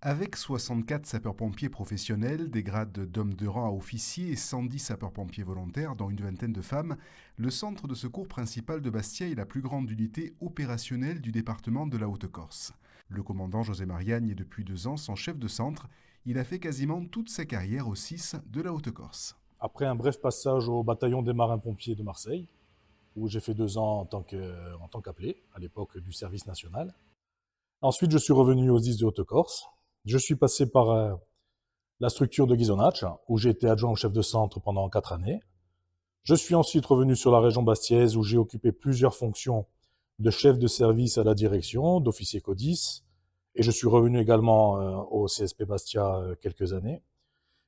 Avec 64 sapeurs-pompiers professionnels, des grades d'hommes de rang à officiers et 110 sapeurs-pompiers volontaires, dont une vingtaine de femmes, le centre de secours principal de Bastia est la plus grande unité opérationnelle du département de la Haute-Corse. Le commandant José Mariagne est depuis 2 ans son chef de centre. Il a fait quasiment toute sa carrière au 6 de la Haute-Corse. Après un bref passage au bataillon des marins-pompiers de Marseille, où j'ai fait 2 ans en tant qu'appelé, à l'époque du service national. Ensuite, je suis revenu aux 10 de Haute-Corse. Je suis passé par la structure de Ghisonaccia, où j'ai été adjoint au chef de centre pendant 4 années. Je suis ensuite revenu sur la région bastiaise, où j'ai occupé plusieurs fonctions de chef de service à la direction, d'officier CODIS, et je suis revenu également au CSP Bastia quelques années.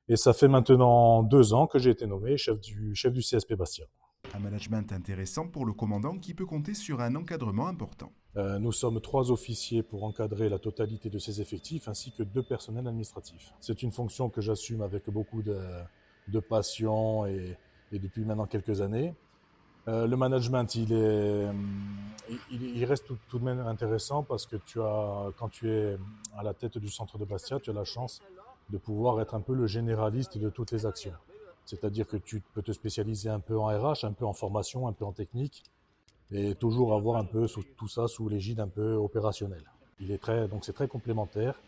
Et ça fait maintenant 2 ans que j'ai été nommé chef du CSP Bastia. Un management intéressant pour le commandant qui peut compter sur un encadrement important. Nous sommes 3 officiers pour encadrer la totalité de ses effectifs, ainsi que 2 personnels administratifs. C'est une fonction que j'assume avec beaucoup de passion et depuis maintenant quelques années. Le management, il reste tout de même intéressant parce que quand tu es à la tête du centre de Bastia, tu as la chance de pouvoir être un peu le généraliste de toutes les actions. C'est-à-dire que tu peux te spécialiser un peu en RH, un peu en formation, un peu en technique, et toujours avoir un peu tout ça sous l'égide un peu opérationnelle. Donc c'est très complémentaire,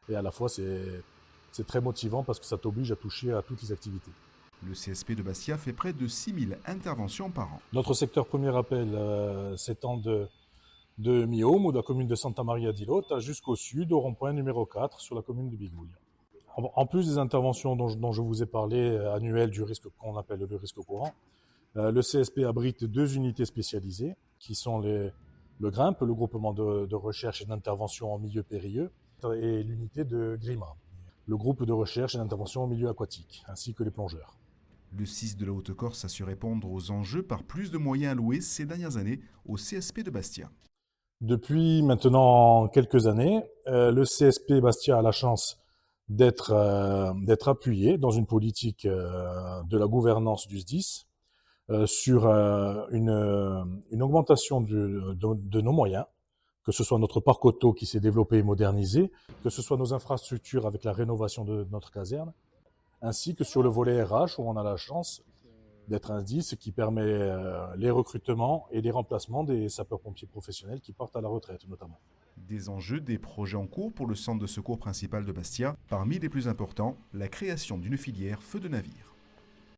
et à la fois c'est très motivant parce que ça t'oblige à toucher à toutes les activités. Le CSP de Bastia fait près de 6000 interventions par an. Notre secteur premier appel s'étend de Miaume, ou de la commune de Santa Maria di Lota, jusqu'au sud, au rond-point numéro 4, sur la commune de Bigouille. En plus des interventions dont je vous ai parlé, annuelles du risque qu'on appelle le risque courant, le CSP abrite 2 unités spécialisées, qui sont le GRIMP, le groupement de recherche et d'intervention en milieu périlleux, et l'unité de GRIMA, le groupe de recherche et d'intervention en milieu aquatique, ainsi que les plongeurs. Le 6 de la Haute-Corse a su répondre aux enjeux par plus de moyens alloués ces dernières années au CSP de Bastia. Depuis maintenant quelques années, le CSP Bastia a la chance d'être appuyé dans une politique de la gouvernance du SDIS sur une augmentation de nos moyens, que ce soit notre parc auto qui s'est développé et modernisé, que ce soit nos infrastructures avec la rénovation de notre caserne, ainsi que sur le volet RH où on a la chance d'être un SDIS qui permet les recrutements et les remplacements des sapeurs-pompiers professionnels qui partent à la retraite notamment. Des enjeux, des projets en cours pour le centre de secours principal de Bastia. Parmi les plus importants, la création d'une filière feu de navire.